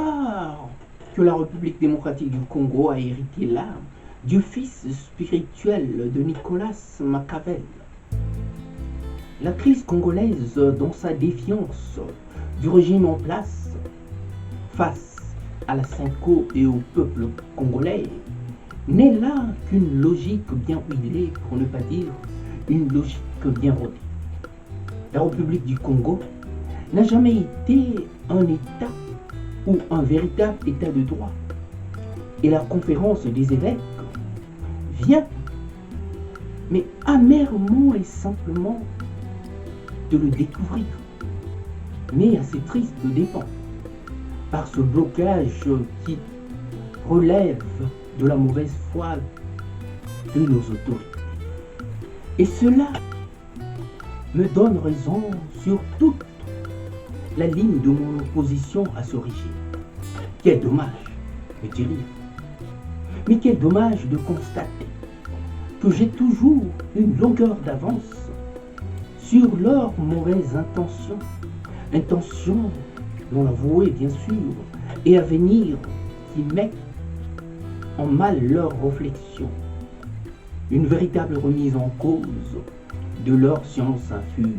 savoir que la République démocratique du Congo a hérité là du fils spirituel de Nicolas Machiavel. La crise congolaise, dans sa défiance du régime en place face à la Cinco et au peuple congolais, n'est là qu'une logique bien huilée, pour ne pas dire une logique bien rodée. La République du Congo n'a jamais été un État ou un véritable État de droit. Et la conférence des évêques vient, mais amèrement et simplement, de le découvrir, mais à ses tristes dépens, par ce blocage qui relève de la mauvaise foi de nos autorités. Et cela me donne raison sur toute la ligne de mon opposition à ce régime. Quel dommage, me direz-vous. Mais quel dommage de constater que j'ai toujours une longueur d'avance sur leurs mauvaises intentions non avouées bien sûr, et à venir qui mettent en mal leur réflexion, une véritable remise en cause de leur science infuse.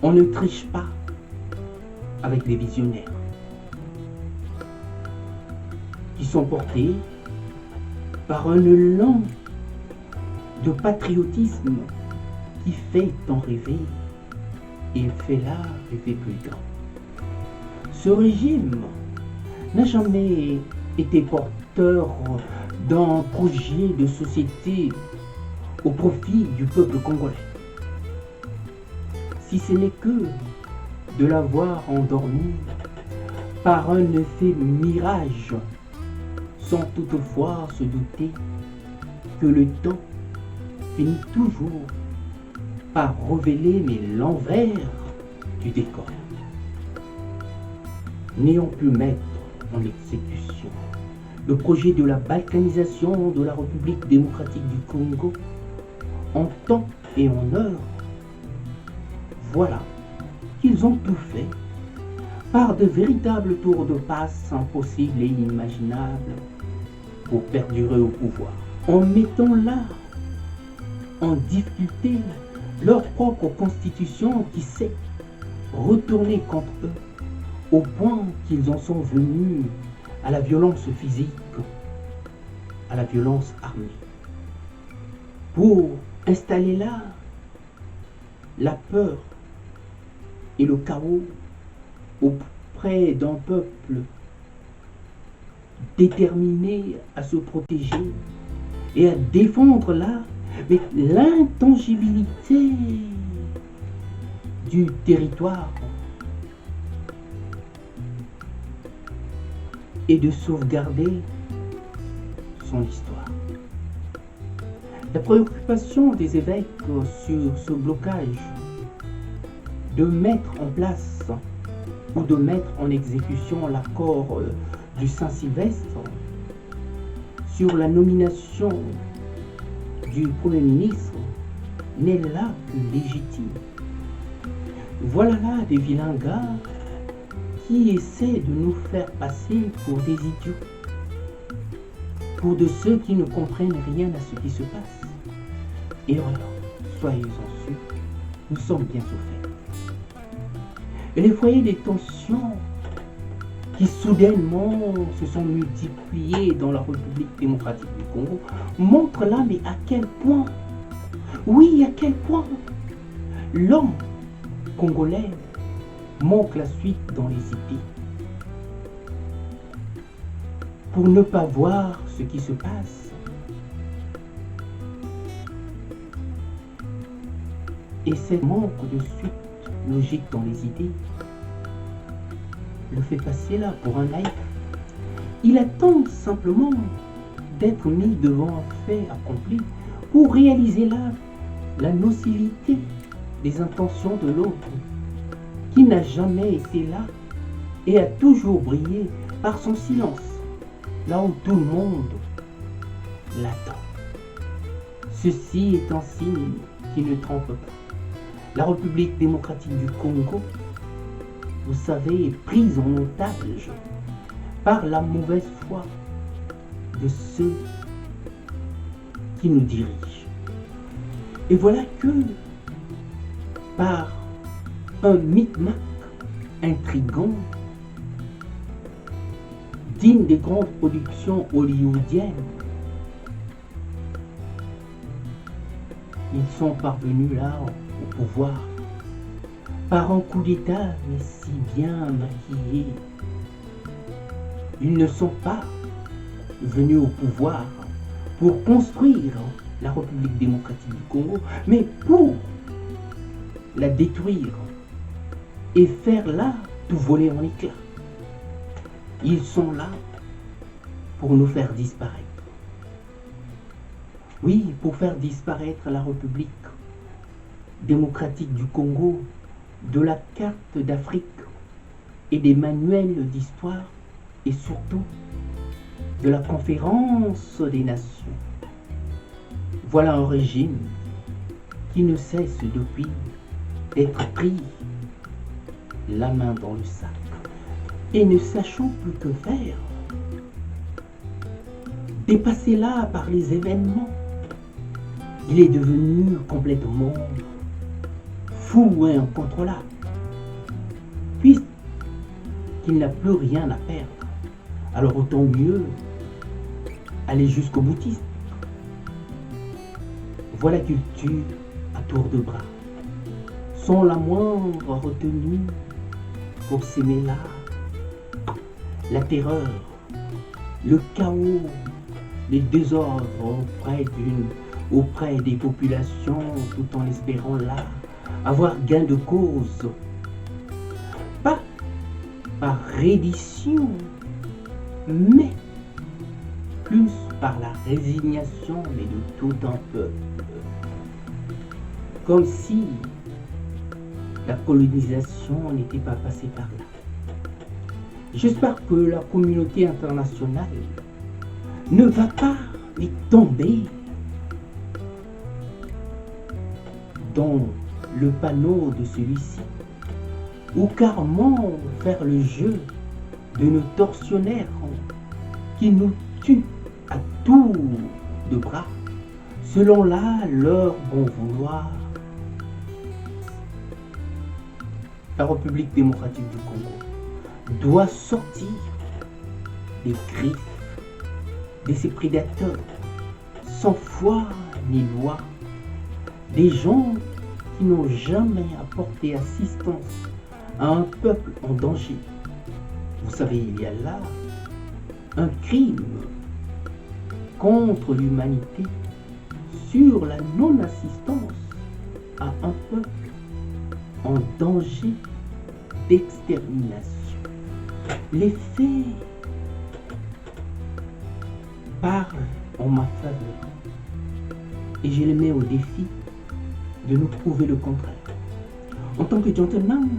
On ne triche pas avec les visionnaires qui sont portés par un élan de patriotisme qui fait tant rêver, et il fait là rêver plus grand. Ce régime n'a jamais été porteur d'un projet de société au profit du peuple congolais, si ce n'est que de l'avoir endormi par un effet mirage, sans toutefois se douter que le temps finit toujours par révéler mais l'envers du décor. N'ayant pu mettre en exécution le projet de la balkanisation de la République démocratique du Congo en temps et en heure, voilà qu'ils ont tout fait par de véritables tours de passe impossibles et inimaginables pour perdurer au pouvoir, en mettant là en difficulté leur propre constitution qui s'est retournée contre eux, au point qu'ils en sont venus à la violence physique, à la violence armée, pour installer là la peur et le chaos auprès d'un peuple déterminé à se protéger et à défendre là l'intangibilité du territoire et de sauvegarder son histoire. La préoccupation des évêques sur ce blocage de mettre en place ou de mettre en exécution l'accord du Saint-Sylvestre sur la nomination du Premier ministre n'est là que légitime. Voilà là des vilains gars qui essaient de nous faire passer pour des idiots, pour de ceux qui ne comprennent rien à ce qui se passe. Et alors, soyez-en sûrs, nous sommes bien au fait. Et les foyers des tensions qui soudainement se sont multipliés dans la République démocratique du Congo montrent là, mais à quel point, oui, à quel point l'homme congolais manque la suite dans les idées. Pour ne pas voir ce qui se passe. Et ce manque de suite logique dans les idées le fait passer là pour un naïf. Il attend simplement d'être mis devant un fait accompli pour réaliser là la nocivité des intentions de l'autre, qui n'a jamais été là et a toujours brillé par son silence, là où tout le monde l'attend. Ceci est un signe qui ne trompe pas. La République démocratique du Congo vous savez, prise en otage par la mauvaise foi de ceux qui nous dirigent. Et voilà que, par un micmac intrigant, digne des grandes productions hollywoodiennes, ils sont parvenus là au pouvoir par un coup d'État, mais si bien maquillé. Ils ne sont pas venus au pouvoir pour construire la République démocratique du Congo, mais pour la détruire et faire là tout voler en éclats. Ils sont là pour nous faire disparaître. Oui, pour faire disparaître la République démocratique du Congo de la carte d'Afrique et des manuels d'histoire et surtout de la conférence des nations. Voilà un régime qui ne cesse depuis d'être pris la main dans le sac et ne sachant plus que faire, dépassé là par les événements, il est devenu complètement fou et incontrôlable, puisqu'il n'a plus rien à perdre. Alors autant mieux aller jusqu'au boutiste. Voilà qu'il tue à tour de bras, sans la moindre retenue pour s'aimer là. La terreur, le chaos, les désordres auprès des populations, tout en espérant là avoir gain de cause. Pas par reddition, mais plus par la résignation, mais de tout un peuple. Comme si la colonisation n'était pas passée par là. J'espère que la communauté internationale ne va pas y tomber dans le panneau de celui-ci, ou carrément faire le jeu de nos tortionnaires qui nous tuent à tour de bras, selon là leur bon vouloir. La République démocratique du Congo doit sortir des griffes de ces prédateurs sans foi ni loi, des gens qui n'ont jamais apporté assistance à un peuple en danger. Vous savez, il y a là un crime contre l'humanité sur la non-assistance à un peuple en danger d'extermination. Les faits parlent en ma faveur et je les mets au défi de nous prouver le contraire. En tant que gentleman,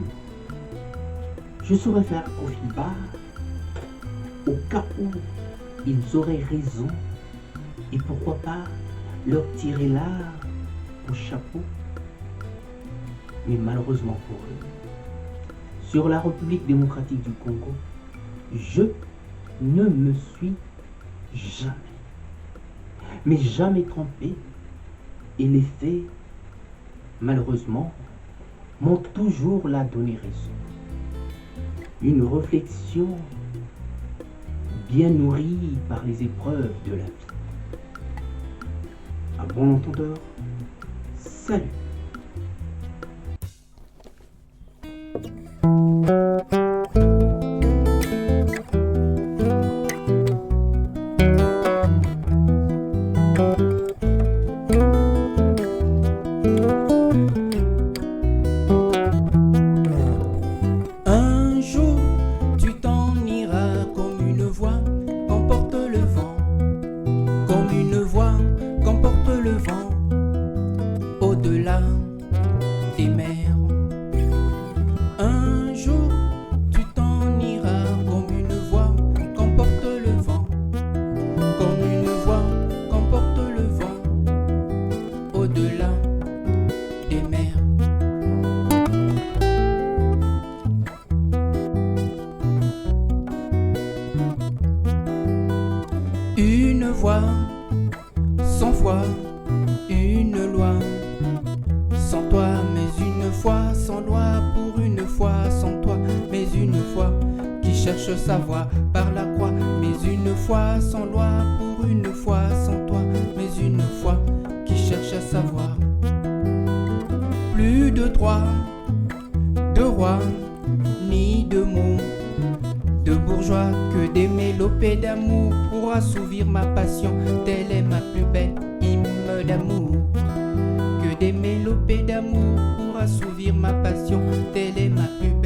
je saurais faire profil bas au cas où ils auraient raison et pourquoi pas leur tirer là au chapeau. Mais malheureusement pour eux, sur la République démocratique du Congo, je ne me suis jamais, mais jamais trompé. Et les faits, malheureusement, m'ont toujours là donné raison. Une réflexion bien nourrie par les épreuves de la vie. À bon entendeur, salut. Un jour, tu t'en iras comme une voix qu'emporte le vent, comme une voix qu'emporte le vent, au-delà des mers. Un jour, Une voix, sans foi, une loi. Sans toi, mais une foi, sans loi, pour une fois, sans toi, mais une foi, qui cherche sa voie par la croix, mais une foi, sans loi, pour une fois, sans toi, mais une foi, qui cherche à savoir. Plus de droit, de roi, ni de mots, de bourgeois, que des mélopées d'amour pour assouvir ma passion, telle est ma plus belle hymne d'amour. Que des mélopées d'amour pour assouvir ma passion, telle est ma plus